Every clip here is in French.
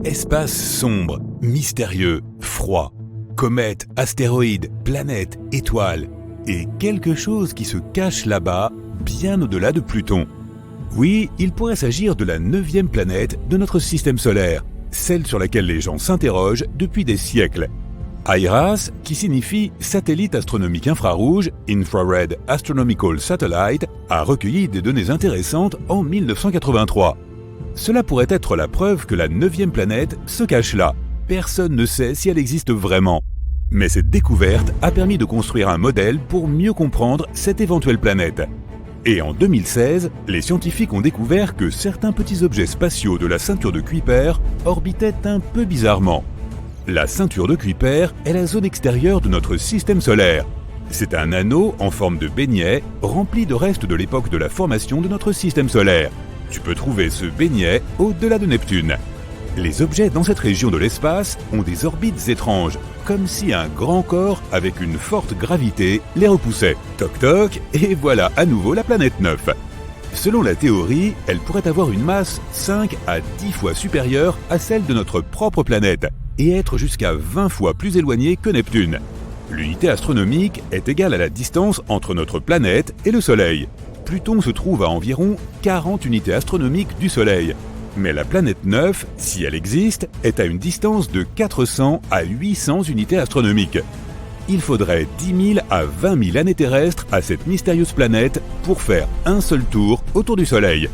Espace sombre, mystérieux, froid. Comètes, astéroïdes, planètes, étoiles. Et quelque chose qui se cache là-bas, bien au-delà de Pluton. Oui, il pourrait s'agir de la 9e planète de notre système solaire, celle sur laquelle les gens s'interrogent depuis des siècles. IRAS, qui signifie Satellite astronomique infrarouge, Infrared Astronomical Satellite, a recueilli des données intéressantes en 1983. Cela pourrait être la preuve que la 9e planète se cache là. Personne ne sait si elle existe vraiment. Mais cette découverte a permis de construire un modèle pour mieux comprendre cette éventuelle planète. Et en 2016, les scientifiques ont découvert que certains petits objets spatiaux de la ceinture de Kuiper orbitaient un peu bizarrement. La ceinture de Kuiper est la zone extérieure de notre système solaire. C'est un anneau en forme de beignet rempli de restes de l'époque de la formation de notre système solaire. Tu peux trouver ce beignet au-delà de Neptune. Les objets dans cette région de l'espace ont des orbites étranges, comme si un grand corps avec une forte gravité les repoussait. Toc toc, et voilà à nouveau la planète 9. Selon la théorie, elle pourrait avoir une masse 5 à 10 fois supérieure à celle de notre propre planète, et être jusqu'à 20 fois plus éloignée que Neptune. L'unité astronomique est égale à la distance entre notre planète et le Soleil. Pluton se trouve à environ 40 unités astronomiques du Soleil. Mais la planète 9, si elle existe, est à une distance de 400 à 800 unités astronomiques. Il faudrait 10 000 à 20 000 années terrestres à cette mystérieuse planète pour faire un seul tour autour du Soleil.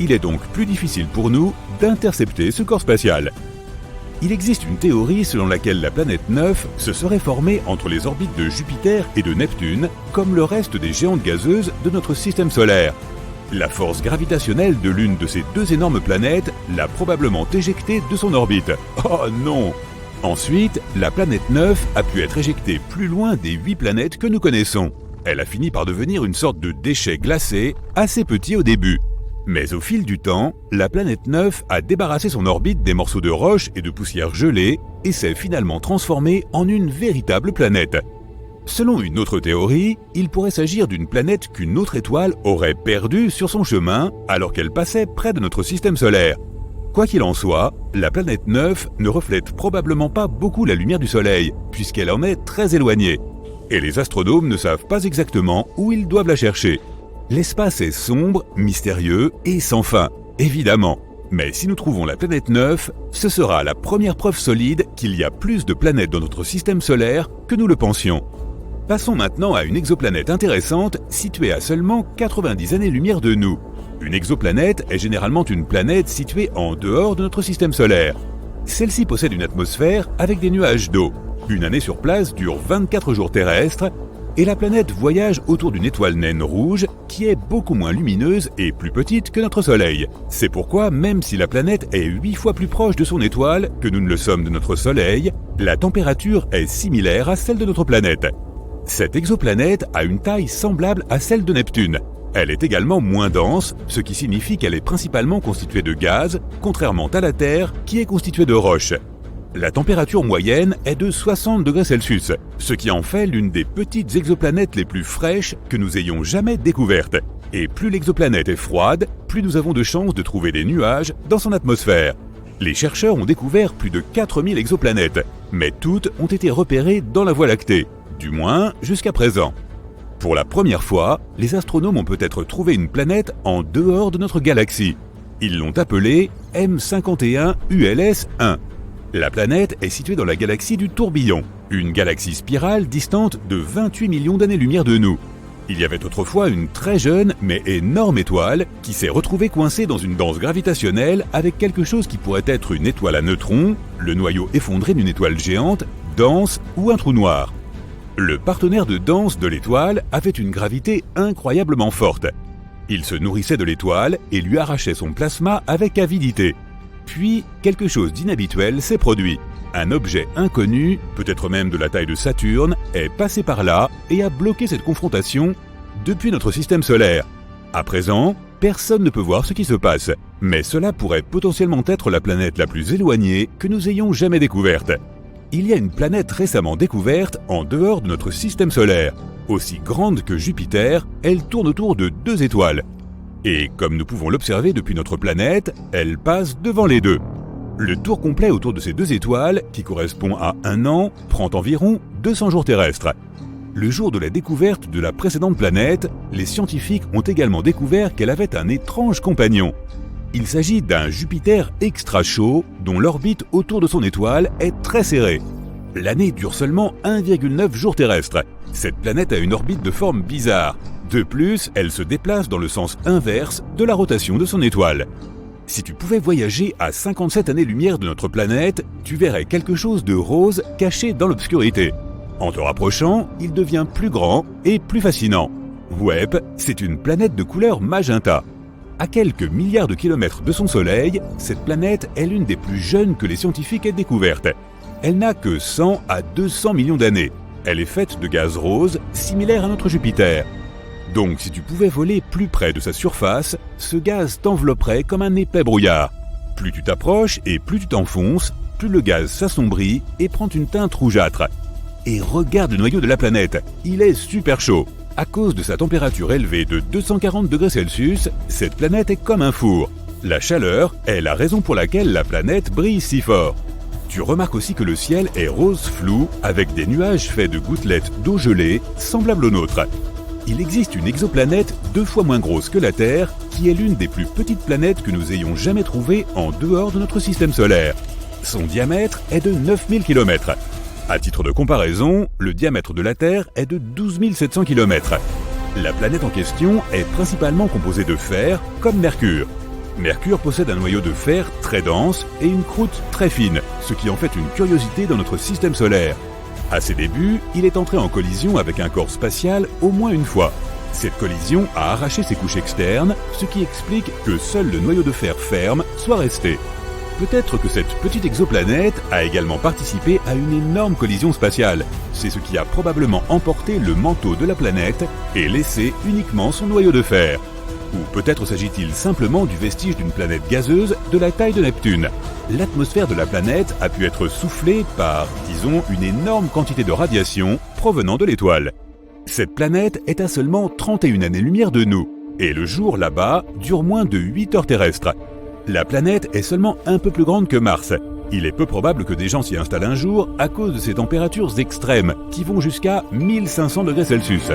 Il est donc plus difficile pour nous d'intercepter ce corps spatial. Il existe une théorie selon laquelle la planète 9 se serait formée entre les orbites de Jupiter et de Neptune, comme le reste des géantes gazeuses de notre système solaire. La force gravitationnelle de l'une de ces deux énormes planètes l'a probablement éjectée de son orbite. Oh non! Ensuite, la planète 9 a pu être éjectée plus loin des 8 planètes que nous connaissons. Elle a fini par devenir une sorte de déchet glacé, assez petit au début. Mais au fil du temps, la planète 9 a débarrassé son orbite des morceaux de roche et de poussière gelée et s'est finalement transformée en une véritable planète. Selon une autre théorie, il pourrait s'agir d'une planète qu'une autre étoile aurait perdue sur son chemin alors qu'elle passait près de notre système solaire. Quoi qu'il en soit, la planète 9 ne reflète probablement pas beaucoup la lumière du Soleil, puisqu'elle en est très éloignée. Et les astronomes ne savent pas exactement où ils doivent la chercher. L'espace est sombre, mystérieux et sans fin, évidemment. Mais si nous trouvons la planète 9, ce sera la première preuve solide qu'il y a plus de planètes dans notre système solaire que nous le pensions. Passons maintenant à une exoplanète intéressante située à seulement 90 années-lumière de nous. Une exoplanète est généralement une planète située en dehors de notre système solaire. Celle-ci possède une atmosphère avec des nuages d'eau. Une année sur place dure 24 jours terrestres et la planète voyage autour d'une étoile naine rouge qui est beaucoup moins lumineuse et plus petite que notre Soleil. C'est pourquoi, même si la planète est 8 fois plus proche de son étoile que nous ne le sommes de notre Soleil, la température est similaire à celle de notre planète. Cette exoplanète a une taille semblable à celle de Neptune. Elle est également moins dense, ce qui signifie qu'elle est principalement constituée de gaz, contrairement à la Terre qui est constituée de roches. La température moyenne est de 60 degrés Celsius, ce qui en fait l'une des petites exoplanètes les plus fraîches que nous ayons jamais découvertes. Et plus l'exoplanète est froide, plus nous avons de chances de trouver des nuages dans son atmosphère. Les chercheurs ont découvert plus de 4000 exoplanètes, mais toutes ont été repérées dans la Voie lactée, du moins jusqu'à présent. Pour la première fois, les astronomes ont peut-être trouvé une planète en dehors de notre galaxie. Ils l'ont appelée M51 ULS-1. La planète est située dans la galaxie du Tourbillon, une galaxie spirale distante de 28 millions d'années-lumière de nous. Il y avait autrefois une très jeune mais énorme étoile qui s'est retrouvée coincée dans une danse gravitationnelle avec quelque chose qui pourrait être une étoile à neutrons, le noyau effondré d'une étoile géante, dense ou un trou noir. Le partenaire de danse de l'étoile avait une gravité incroyablement forte. Il se nourrissait de l'étoile et lui arrachait son plasma avec avidité. Puis, quelque chose d'inhabituel s'est produit. Un objet inconnu, peut-être même de la taille de Saturne, est passé par là et a bloqué cette confrontation depuis notre système solaire. À présent, personne ne peut voir ce qui se passe, mais cela pourrait potentiellement être la planète la plus éloignée que nous ayons jamais découverte. Il y a une planète récemment découverte en dehors de notre système solaire. Aussi grande que Jupiter, elle tourne autour de 2 étoiles. Et comme nous pouvons l'observer depuis notre planète, elle passe devant les deux. Le tour complet autour de ces deux étoiles, qui correspond à 1 an, prend environ 200 jours terrestres. Le jour de la découverte de la précédente planète, les scientifiques ont également découvert qu'elle avait un étrange compagnon. Il s'agit d'un Jupiter extra chaud dont l'orbite autour de son étoile est très serrée. L'année dure seulement 1,9 jours terrestres. Cette planète a une orbite de forme bizarre. De plus, elle se déplace dans le sens inverse de la rotation de son étoile. Si tu pouvais voyager à 57 années-lumière de notre planète, tu verrais quelque chose de rose caché dans l'obscurité. En te rapprochant, il devient plus grand et plus fascinant. Webb, c'est une planète de couleur magenta. À quelques milliards de kilomètres de son Soleil, cette planète est l'une des plus jeunes que les scientifiques aient découvertes. Elle n'a que 100 à 200 millions d'années. Elle est faite de gaz rose, similaire à notre Jupiter. Donc si tu pouvais voler plus près de sa surface, ce gaz t'envelopperait comme un épais brouillard. Plus tu t'approches et plus tu t'enfonces, plus le gaz s'assombrit et prend une teinte rougeâtre. Et regarde le noyau de la planète, il est super chaud. À cause de sa température élevée de 240 degrés Celsius, cette planète est comme un four. La chaleur est la raison pour laquelle la planète brille si fort. Tu remarques aussi que le ciel est rose flou, avec des nuages faits de gouttelettes d'eau gelée, semblables aux nôtres. Il existe une exoplanète 2 fois moins grosse que la Terre, qui est l'une des plus petites planètes que nous ayons jamais trouvées en dehors de notre système solaire. Son diamètre est de 9000 km. À titre de comparaison, le diamètre de la Terre est de 12 700 km. La planète en question est principalement composée de fer, comme Mercure. Mercure possède un noyau de fer très dense et une croûte très fine, ce qui en fait une curiosité dans notre système solaire. À ses débuts, il est entré en collision avec un corps spatial au moins une fois. Cette collision a arraché ses couches externes, ce qui explique que seul le noyau de fer ferme soit resté. Peut-être que cette petite exoplanète a également participé à une énorme collision spatiale. C'est ce qui a probablement emporté le manteau de la planète et laissé uniquement son noyau de fer. Ou peut-être s'agit-il simplement du vestige d'une planète gazeuse de la taille de Neptune. L'atmosphère de la planète a pu être soufflée par, disons, une énorme quantité de radiation provenant de l'étoile. Cette planète est à seulement 31 années-lumière de nous, et le jour là-bas dure moins de 8 heures terrestres. La planète est seulement un peu plus grande que Mars. Il est peu probable que des gens s'y installent un jour à cause de ses températures extrêmes, qui vont jusqu'à 1500 degrés Celsius.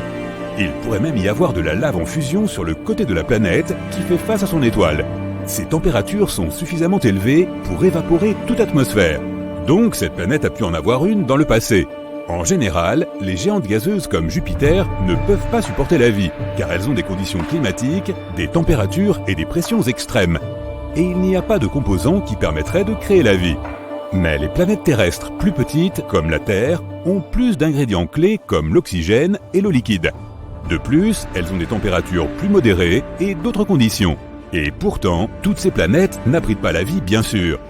Il pourrait même y avoir de la lave en fusion sur le côté de la planète qui fait face à son étoile. Ces températures sont suffisamment élevées pour évaporer toute atmosphère. Donc cette planète a pu en avoir une dans le passé. En général, les géantes gazeuses comme Jupiter ne peuvent pas supporter la vie, car elles ont des conditions climatiques, des températures et des pressions extrêmes. Et il n'y a pas de composants qui permettraient de créer la vie. Mais les planètes terrestres plus petites, comme la Terre, ont plus d'ingrédients clés comme l'oxygène et l'eau liquide. De plus, elles ont des températures plus modérées et d'autres conditions. Et pourtant, toutes ces planètes n'abritent pas la vie, bien sûr.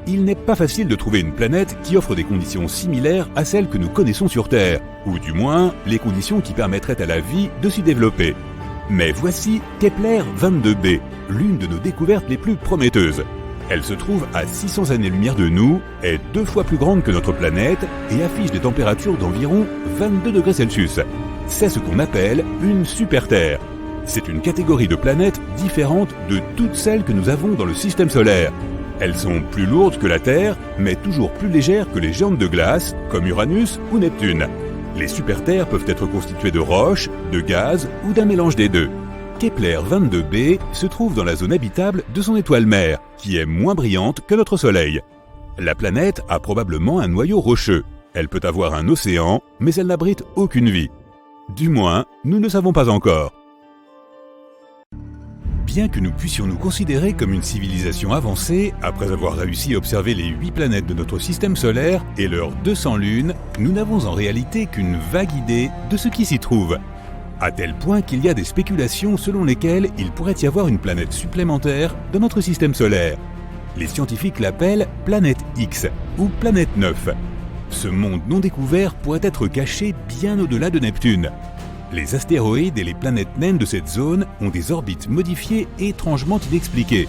Il n'est pas facile de trouver une planète qui offre des conditions similaires à celles que nous connaissons sur Terre, ou du moins les conditions qui permettraient à la vie de s'y développer. Mais voici Kepler 22b, l'une de nos découvertes les plus prometteuses. Elle se trouve à 600 années-lumière de nous, est 2 fois plus grande que notre planète et affiche des températures d'environ 22 degrés Celsius. C'est ce qu'on appelle une super-Terre. C'est une catégorie de planètes différente de toutes celles que nous avons dans le système solaire. Elles sont plus lourdes que la Terre, mais toujours plus légères que les géantes de glace, comme Uranus ou Neptune. Les super-Terres peuvent être constituées de roches, de gaz ou d'un mélange des deux. Kepler 22b se trouve dans la zone habitable de son étoile mère, qui est moins brillante que notre Soleil. La planète a probablement un noyau rocheux. Elle peut avoir un océan, mais elle n'abrite aucune vie. Du moins, nous ne savons pas encore. Bien que nous puissions nous considérer comme une civilisation avancée, après avoir réussi à observer les 8 planètes de notre système solaire et leurs 200 lunes, nous n'avons en réalité qu'une vague idée de ce qui s'y trouve. À tel point qu'il y a des spéculations selon lesquelles il pourrait y avoir une planète supplémentaire dans notre système solaire. Les scientifiques l'appellent planète X ou planète 9. Ce monde non découvert pourrait être caché bien au-delà de Neptune. Les astéroïdes et les planètes naines de cette zone ont des orbites modifiées étrangement inexpliquées.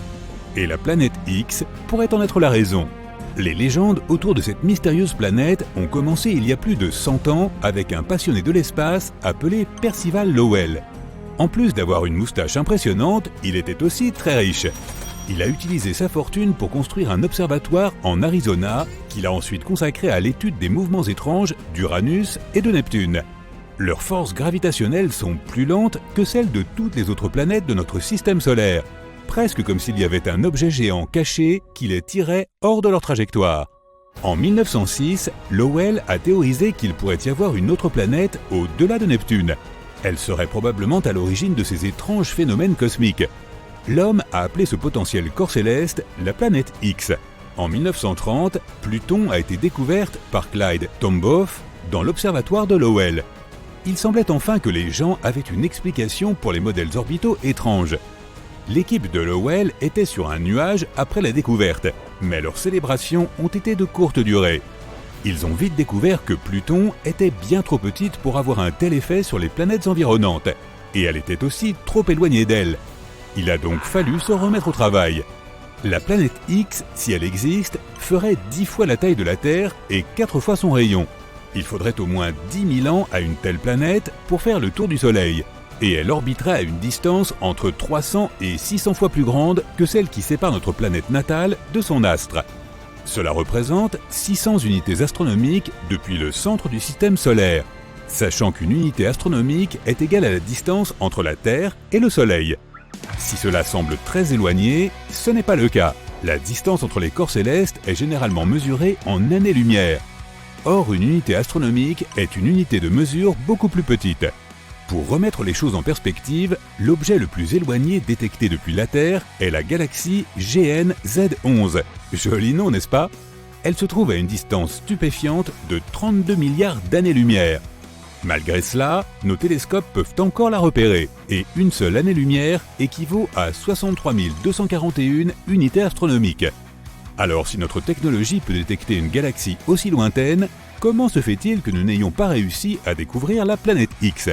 Et la planète X pourrait en être la raison. Les légendes autour de cette mystérieuse planète ont commencé il y a plus de 100 ans avec un passionné de l'espace appelé Percival Lowell. En plus d'avoir une moustache impressionnante, il était aussi très riche. Il a utilisé sa fortune pour construire un observatoire en Arizona qu'il a ensuite consacré à l'étude des mouvements étranges d'Uranus et de Neptune. Leurs forces gravitationnelles sont plus lentes que celles de toutes les autres planètes de notre système solaire, presque comme s'il y avait un objet géant caché qui les tirait hors de leur trajectoire. En 1906, Lowell a théorisé qu'il pourrait y avoir une autre planète au-delà de Neptune. Elle serait probablement à l'origine de ces étranges phénomènes cosmiques. L'homme a appelé ce potentiel corps céleste la planète X. En 1930, Pluton a été découverte par Clyde Tombaugh dans l'observatoire de Lowell. Il semblait enfin que les gens avaient une explication pour les modèles orbitaux étranges. L'équipe de Lowell était sur un nuage après la découverte, mais leurs célébrations ont été de courte durée. Ils ont vite découvert que Pluton était bien trop petite pour avoir un tel effet sur les planètes environnantes, et elle était aussi trop éloignée d'elle. Il a donc fallu se remettre au travail. La planète X, si elle existe, ferait 10 fois la taille de la Terre et 4 fois son rayon. Il faudrait au moins 10 000 ans à une telle planète pour faire le tour du Soleil, et elle orbiterait à une distance entre 300 et 600 fois plus grande que celle qui sépare notre planète natale de son astre. Cela représente 600 unités astronomiques depuis le centre du système solaire, sachant qu'une unité astronomique est égale à la distance entre la Terre et le Soleil. Si cela semble très éloigné, ce n'est pas le cas. La distance entre les corps célestes est généralement mesurée en années-lumière. Or, une unité astronomique est une unité de mesure beaucoup plus petite. Pour remettre les choses en perspective, l'objet le plus éloigné détecté depuis la Terre est la galaxie GN-Z11. Joli nom, n'est-ce pas? Elle se trouve à une distance stupéfiante de 32 milliards d'années-lumière. Malgré cela, nos télescopes peuvent encore la repérer, et une seule année-lumière équivaut à 63 241 unités astronomiques. Alors si notre technologie peut détecter une galaxie aussi lointaine, comment se fait-il que nous n'ayons pas réussi à découvrir la planète X?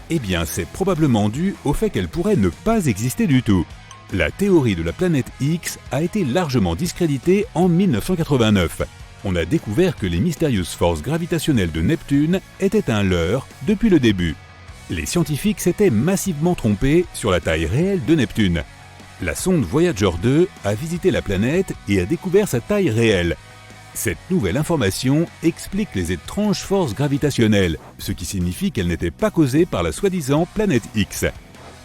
Eh bien, c'est probablement dû au fait qu'elle pourrait ne pas exister du tout. La théorie de la planète X a été largement discréditée en 1989. On a découvert que les mystérieuses forces gravitationnelles de Neptune étaient un leurre depuis le début. Les scientifiques s'étaient massivement trompés sur la taille réelle de Neptune. La sonde Voyager 2 a visité la planète et a découvert sa taille réelle. Cette nouvelle information explique les étranges forces gravitationnelles, ce qui signifie qu'elles n'étaient pas causées par la soi-disant planète X.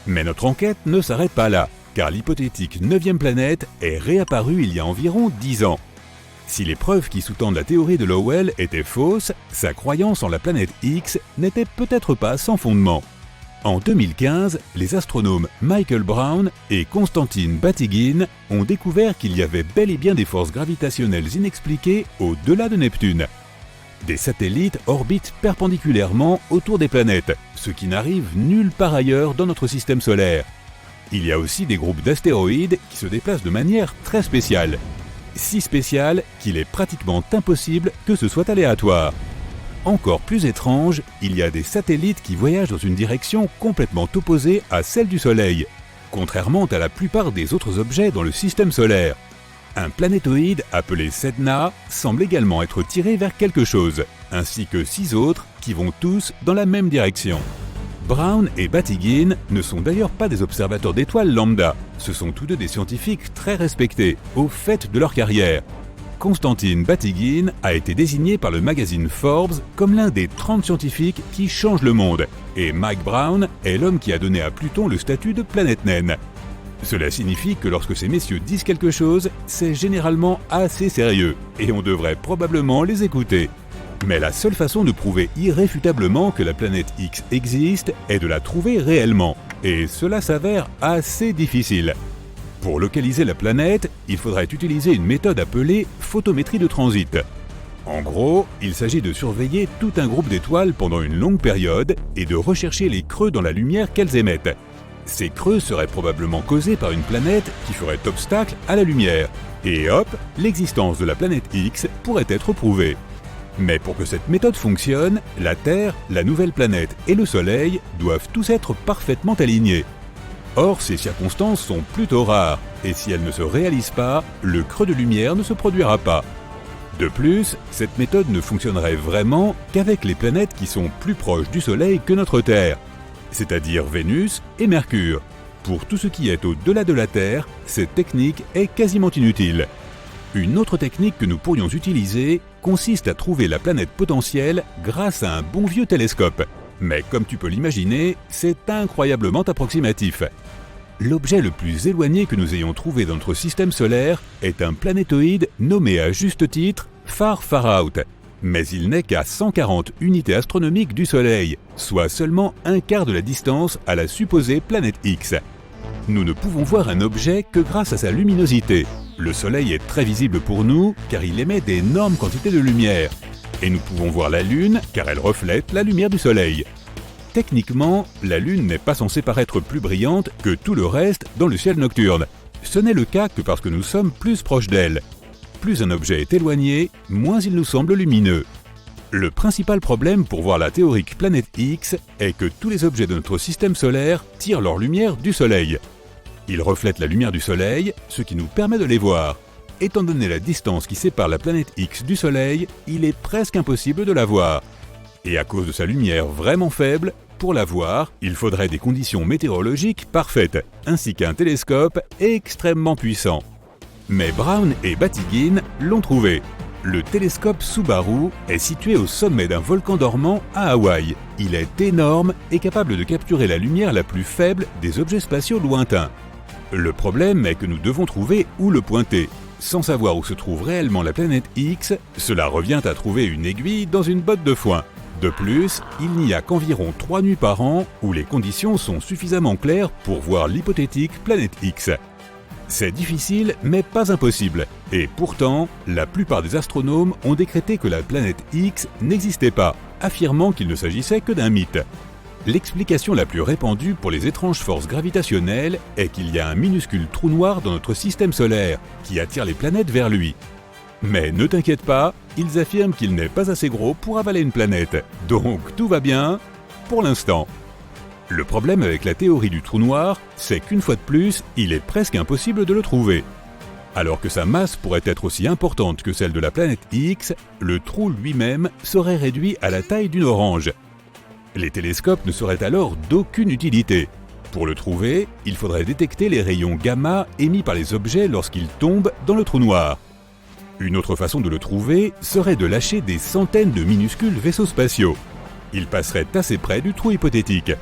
Mais notre enquête ne s'arrête pas là, car l'hypothétique 9e planète est réapparue il y a environ 10 ans. Si les preuves qui sous-tendent la théorie de Lowell étaient fausses, sa croyance en la planète X n'était peut-être pas sans fondement. En 2015, les astronomes Michael Brown et Konstantin Batygin ont découvert qu'il y avait bel et bien des forces gravitationnelles inexpliquées au-delà de Neptune. Des satellites orbitent perpendiculairement autour des planètes, ce qui n'arrive nulle part ailleurs dans notre système solaire. Il y a aussi des groupes d'astéroïdes qui se déplacent de manière très spéciale. Si spéciale qu'il est pratiquement impossible que ce soit aléatoire. Encore plus étrange, il y a des satellites qui voyagent dans une direction complètement opposée à celle du Soleil, contrairement à la plupart des autres objets dans le système solaire. Un planétoïde appelé Sedna semble également être tiré vers quelque chose, ainsi que 6 autres qui vont tous dans la même direction. Brown et Batygin ne sont d'ailleurs pas des observateurs d'étoiles lambda, ce sont tous deux des scientifiques très respectés, au fait de leur carrière. Konstantin Batygin a été désigné par le magazine Forbes comme l'un des 30 scientifiques qui changent le monde, et Mike Brown est l'homme qui a donné à Pluton le statut de planète naine. Cela signifie que lorsque ces messieurs disent quelque chose, c'est généralement assez sérieux, et on devrait probablement les écouter. Mais la seule façon de prouver irréfutablement que la planète X existe est de la trouver réellement, et cela s'avère assez difficile. Pour localiser la planète, il faudrait utiliser une méthode appelée photométrie de transit. En gros, il s'agit de surveiller tout un groupe d'étoiles pendant une longue période et de rechercher les creux dans la lumière qu'elles émettent. Ces creux seraient probablement causés par une planète qui ferait obstacle à la lumière, et hop, l'existence de la planète X pourrait être prouvée. Mais pour que cette méthode fonctionne, la Terre, la nouvelle planète et le Soleil doivent tous être parfaitement alignés. Or, ces circonstances sont plutôt rares, et si elles ne se réalisent pas, le creux de lumière ne se produira pas. De plus, cette méthode ne fonctionnerait vraiment qu'avec les planètes qui sont plus proches du Soleil que notre Terre, c'est-à-dire Vénus et Mercure. Pour tout ce qui est au-delà de la Terre, cette technique est quasiment inutile. Une autre technique que nous pourrions utiliser consiste à trouver la planète potentielle grâce à un bon vieux télescope. Mais comme tu peux l'imaginer, c'est incroyablement approximatif. L'objet le plus éloigné que nous ayons trouvé dans notre système solaire est un planétoïde nommé à juste titre Far Far Out. Mais il n'est qu'à 140 unités astronomiques du Soleil, soit seulement un quart de la distance à la supposée planète X. Nous ne pouvons voir un objet que grâce à sa luminosité. Le Soleil est très visible pour nous car il émet d'énormes quantités de lumière. Et nous pouvons voir la Lune car elle reflète la lumière du Soleil. Techniquement, la Lune n'est pas censée paraître plus brillante que tout le reste dans le ciel nocturne. Ce n'est le cas que parce que nous sommes plus proches d'elle. Plus un objet est éloigné, moins il nous semble lumineux. Le principal problème pour voir la théorique planète X est que tous les objets de notre système solaire tirent leur lumière du Soleil. Ils reflètent la lumière du Soleil, ce qui nous permet de les voir. Étant donné la distance qui sépare la planète X du Soleil, il est presque impossible de la voir. Et à cause de sa lumière vraiment faible, pour la voir, il faudrait des conditions météorologiques parfaites, ainsi qu'un télescope extrêmement puissant. Mais Brown et Batygin l'ont trouvé. Le télescope Subaru est situé au sommet d'un volcan dormant à Hawaï. Il est énorme et capable de capturer la lumière la plus faible des objets spatiaux lointains. Le problème est que nous devons trouver où le pointer. Sans savoir où se trouve réellement la planète X, cela revient à trouver une aiguille dans une botte de foin. De plus, il n'y a qu'environ 3 nuits par an où les conditions sont suffisamment claires pour voir l'hypothétique planète X. C'est difficile, mais pas impossible. Et pourtant, la plupart des astronomes ont décrété que la planète X n'existait pas, affirmant qu'il ne s'agissait que d'un mythe. L'explication la plus répandue pour les étranges forces gravitationnelles est qu'il y a un minuscule trou noir dans notre système solaire qui attire les planètes vers lui. Mais ne t'inquiète pas, ils affirment qu'il n'est pas assez gros pour avaler une planète, donc tout va bien pour l'instant. Le problème avec la théorie du trou noir, c'est qu'une fois de plus, il est presque impossible de le trouver. Alors que sa masse pourrait être aussi importante que celle de la planète X, le trou lui-même serait réduit à la taille d'une orange. Les télescopes ne seraient alors d'aucune utilité. Pour le trouver, il faudrait détecter les rayons gamma émis par les objets lorsqu'ils tombent dans le trou noir. Une autre façon de le trouver serait de lâcher des centaines de minuscules vaisseaux spatiaux. Ils passeraient assez près du trou hypothétique.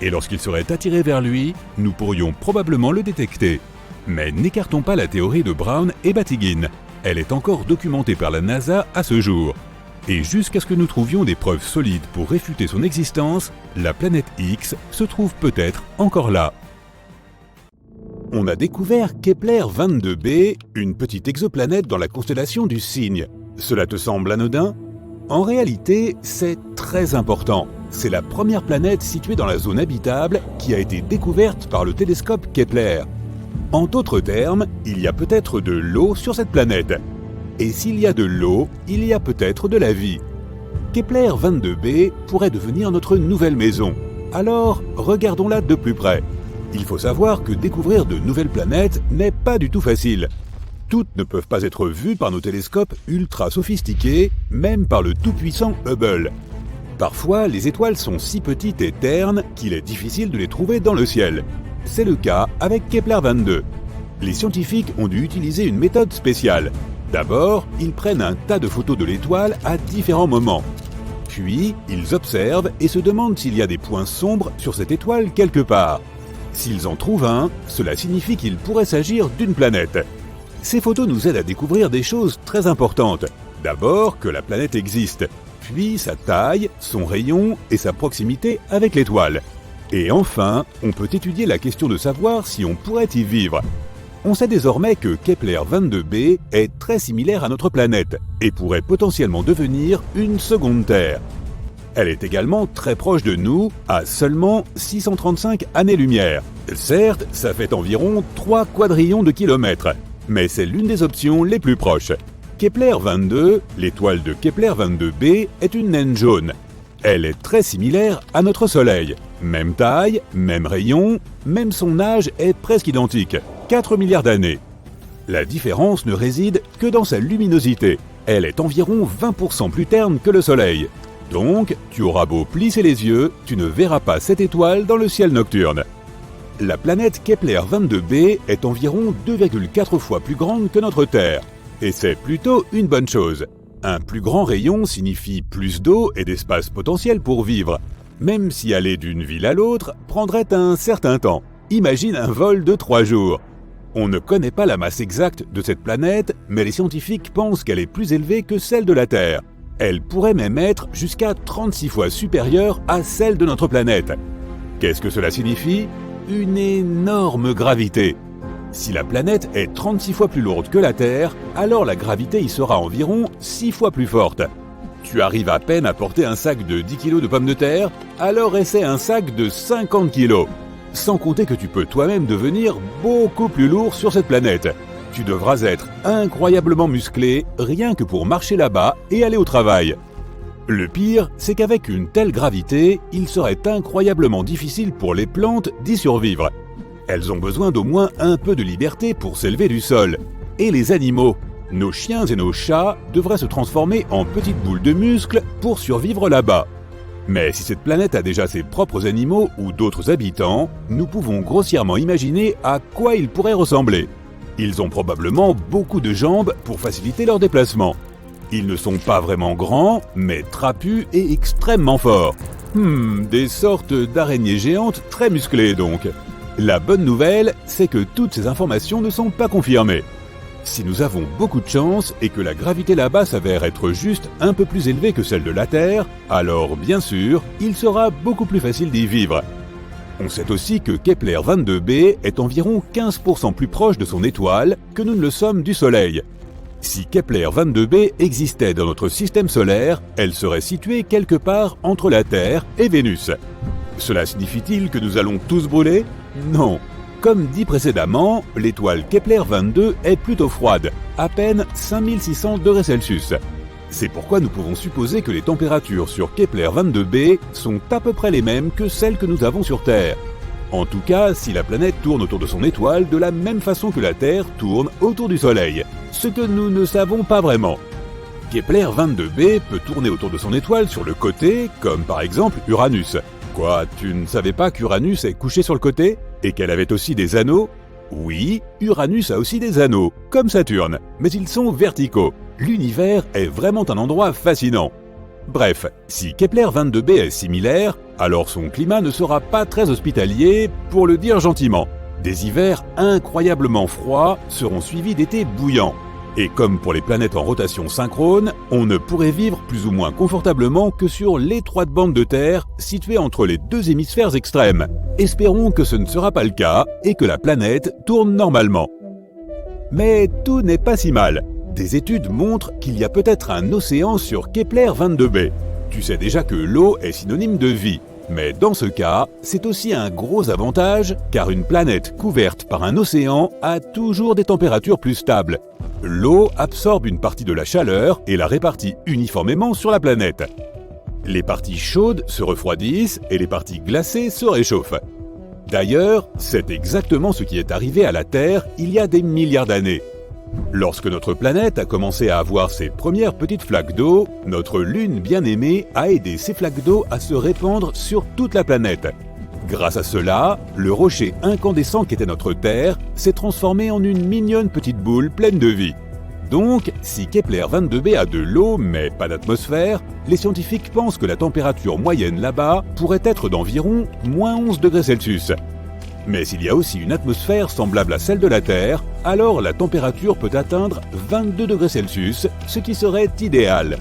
Et lorsqu'il serait attiré vers lui, nous pourrions probablement le détecter. Mais n'écartons pas la théorie de Brown et Batygin. Elle est encore documentée par la NASA à ce jour. Et jusqu'à ce que nous trouvions des preuves solides pour réfuter son existence, la planète X se trouve peut-être encore là. On a découvert Kepler 22b, une petite exoplanète dans la constellation du Cygne. Cela te semble anodin ? En réalité, c'est très important. C'est la première planète située dans la zone habitable qui a été découverte par le télescope Kepler. En d'autres termes, il y a peut-être de l'eau sur cette planète. Et s'il y a de l'eau, il y a peut-être de la vie. Kepler 22b pourrait devenir notre nouvelle maison. Alors, regardons-la de plus près. Il faut savoir que découvrir de nouvelles planètes n'est pas du tout facile. Toutes ne peuvent pas être vues par nos télescopes ultra sophistiqués, même par le tout-puissant Hubble. Parfois, les étoiles sont si petites et ternes qu'il est difficile de les trouver dans le ciel. C'est le cas avec Kepler 22. Les scientifiques ont dû utiliser une méthode spéciale. D'abord, ils prennent un tas de photos de l'étoile à différents moments. Puis, ils observent et se demandent s'il y a des points sombres sur cette étoile quelque part. S'ils en trouvent un, cela signifie qu'il pourrait s'agir d'une planète. Ces photos nous aident à découvrir des choses très importantes. D'abord, que la planète existe, puis sa taille, son rayon et sa proximité avec l'étoile. Et enfin, on peut étudier la question de savoir si on pourrait y vivre. On sait désormais que Kepler 22b est très similaire à notre planète et pourrait potentiellement devenir une seconde Terre. Elle est également très proche de nous, à seulement 635 années-lumière. Certes, ça fait environ 3 quadrillions de kilomètres, mais c'est l'une des options les plus proches. Kepler 22, l'étoile de Kepler 22b, est une naine jaune. Elle est très similaire à notre Soleil. Même taille, même rayon, même son âge est presque identique, 4 milliards d'années. La différence ne réside que dans sa luminosité. Elle est environ 20% plus terne que le Soleil. Donc, tu auras beau plisser les yeux, tu ne verras pas cette étoile dans le ciel nocturne. La planète Kepler-22b est environ 2,4 fois plus grande que notre Terre. Et c'est plutôt une bonne chose. Un plus grand rayon signifie plus d'eau et d'espace potentiel pour vivre, même si aller d'une ville à l'autre prendrait un certain temps. Imagine un vol de 3 jours. On ne connaît pas la masse exacte de cette planète, mais les scientifiques pensent qu'elle est plus élevée que celle de la Terre. Elle pourrait même être jusqu'à 36 fois supérieure à celle de notre planète. Qu'est-ce que cela signifie ? Une énorme gravité. Si la planète est 36 fois plus lourde que la Terre, alors la gravité y sera environ 6 fois plus forte. Tu arrives à peine à porter un sac de 10 kg de pommes de terre, alors essaie un sac de 50 kg. Sans compter que tu peux toi-même devenir beaucoup plus lourd sur cette planète. Tu devras être incroyablement musclé rien que pour marcher là-bas et aller au travail. Le pire, c'est qu'avec une telle gravité, il serait incroyablement difficile pour les plantes d'y survivre. Elles ont besoin d'au moins un peu de liberté pour s'élever du sol. Et les animaux, nos chiens et nos chats devraient se transformer en petites boules de muscles pour survivre là-bas. Mais si cette planète a déjà ses propres animaux ou d'autres habitants, nous pouvons grossièrement imaginer à quoi ils pourraient ressembler. Ils ont probablement beaucoup de jambes pour faciliter leur déplacement. Ils ne sont pas vraiment grands, mais trapus et extrêmement forts. Des sortes d'araignées géantes très musclées donc. La bonne nouvelle, c'est que toutes ces informations ne sont pas confirmées. Si nous avons beaucoup de chance et que la gravité là-bas s'avère être juste un peu plus élevée que celle de la Terre, alors bien sûr, il sera beaucoup plus facile d'y vivre. On sait aussi que Kepler-22b est environ 15% plus proche de son étoile que nous ne le sommes du Soleil. Si Kepler-22b existait dans notre système solaire, elle serait située quelque part entre la Terre et Vénus. Cela signifie-t-il que nous allons tous brûler ? Non. Comme dit précédemment, l'étoile Kepler-22 est plutôt froide, à peine 5600 degrés Celsius. C'est pourquoi nous pouvons supposer que les températures sur Kepler-22b sont à peu près les mêmes que celles que nous avons sur Terre. En tout cas, si la planète tourne autour de son étoile de la même façon que la Terre tourne autour du Soleil, ce que nous ne savons pas vraiment. Kepler-22b peut tourner autour de son étoile sur le côté, comme par exemple Uranus. Quoi, tu ne savais pas qu'Uranus est couché sur le côté ? Et qu'elle avait aussi des anneaux ? Oui, Uranus a aussi des anneaux, comme Saturne, mais ils sont verticaux. L'univers est vraiment un endroit fascinant. Bref, si Kepler-22b est similaire, alors son climat ne sera pas très hospitalier, pour le dire gentiment. Des hivers incroyablement froids seront suivis d'étés bouillants. Et comme pour les planètes en rotation synchrone, on ne pourrait vivre plus ou moins confortablement que sur l'étroite bande de terre située entre les deux hémisphères extrêmes. Espérons que ce ne sera pas le cas et que la planète tourne normalement. Mais tout n'est pas si mal. Des études montrent qu'il y a peut-être un océan sur Kepler-22b. Tu sais déjà que l'eau est synonyme de vie. Mais dans ce cas, c'est aussi un gros avantage car une planète couverte par un océan a toujours des températures plus stables. L'eau absorbe une partie de la chaleur et la répartit uniformément sur la planète. Les parties chaudes se refroidissent et les parties glacées se réchauffent. D'ailleurs, c'est exactement ce qui est arrivé à la Terre il y a des milliards d'années. Lorsque notre planète a commencé à avoir ses premières petites flaques d'eau, notre Lune bien-aimée a aidé ces flaques d'eau à se répandre sur toute la planète. Grâce à cela, le rocher incandescent qu'était notre Terre s'est transformé en une mignonne petite boule pleine de vie. Donc, si Kepler-22b a de l'eau mais pas d'atmosphère, les scientifiques pensent que la température moyenne là-bas pourrait être d'environ -11 degrés Celsius. Mais s'il y a aussi une atmosphère semblable à celle de la Terre, alors la température peut atteindre 22 degrés Celsius, ce qui serait idéal.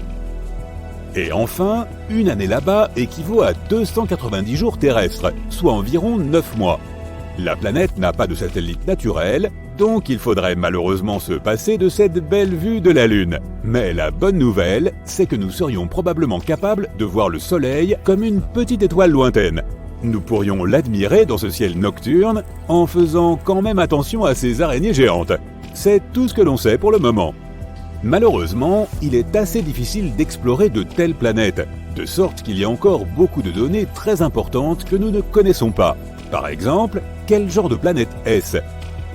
Et enfin, une année là-bas équivaut à 290 jours terrestres, soit environ 9 mois. La planète n'a pas de satellite naturel, donc il faudrait malheureusement se passer de cette belle vue de la Lune. Mais la bonne nouvelle, c'est que nous serions probablement capables de voir le Soleil comme une petite étoile lointaine. Nous pourrions l'admirer dans ce ciel nocturne en faisant quand même attention à ces araignées géantes. C'est tout ce que l'on sait pour le moment. Malheureusement, il est assez difficile d'explorer de telles planètes, de sorte qu'il y a encore beaucoup de données très importantes que nous ne connaissons pas. Par exemple, quel genre de planète est-ce ?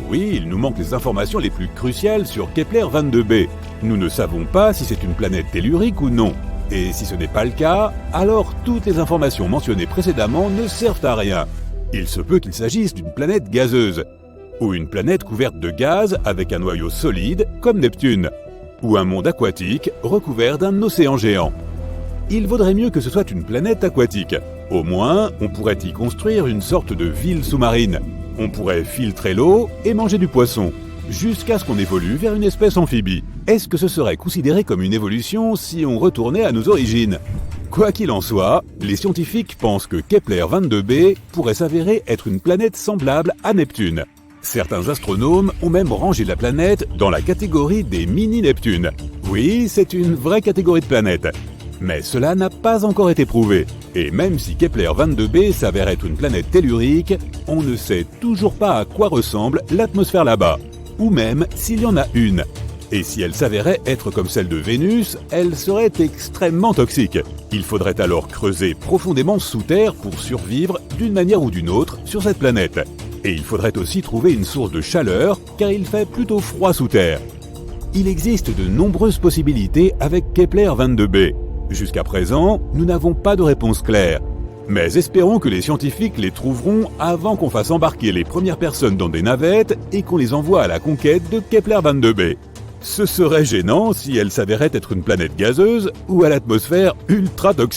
Oui, il nous manque les informations les plus cruciales sur Kepler-22b. Nous ne savons pas si c'est une planète tellurique ou non. Et si ce n'est pas le cas, alors toutes les informations mentionnées précédemment ne servent à rien. Il se peut qu'il s'agisse d'une planète gazeuse, ou une planète couverte de gaz avec un noyau solide comme Neptune, ou un monde aquatique recouvert d'un océan géant. Il vaudrait mieux que ce soit une planète aquatique. Au moins, on pourrait y construire une sorte de ville sous-marine. On pourrait filtrer l'eau et manger du poisson, jusqu'à ce qu'on évolue vers une espèce amphibie. Est-ce que ce serait considéré comme une évolution si on retournait à nos origines ? Quoi qu'il en soit, les scientifiques pensent que Kepler 22b pourrait s'avérer être une planète semblable à Neptune. Certains astronomes ont même rangé la planète dans la catégorie des mini-Neptunes. Oui, c'est une vraie catégorie de planètes. Mais cela n'a pas encore été prouvé. Et même si Kepler 22b s'avère être une planète tellurique, on ne sait toujours pas à quoi ressemble l'atmosphère là-bas, ou même s'il y en a une. Et si elle s'avérait être comme celle de Vénus, elle serait extrêmement toxique. Il faudrait alors creuser profondément sous terre pour survivre d'une manière ou d'une autre sur cette planète. Et il faudrait aussi trouver une source de chaleur, car il fait plutôt froid sous terre. Il existe de nombreuses possibilités avec Kepler 22b. Jusqu'à présent, nous n'avons pas de réponse claire. Mais espérons que les scientifiques les trouveront avant qu'on fasse embarquer les premières personnes dans des navettes et qu'on les envoie à la conquête de Kepler 22b. Ce serait gênant si elle s'avérait être une planète gazeuse ou à l'atmosphère ultra toxique.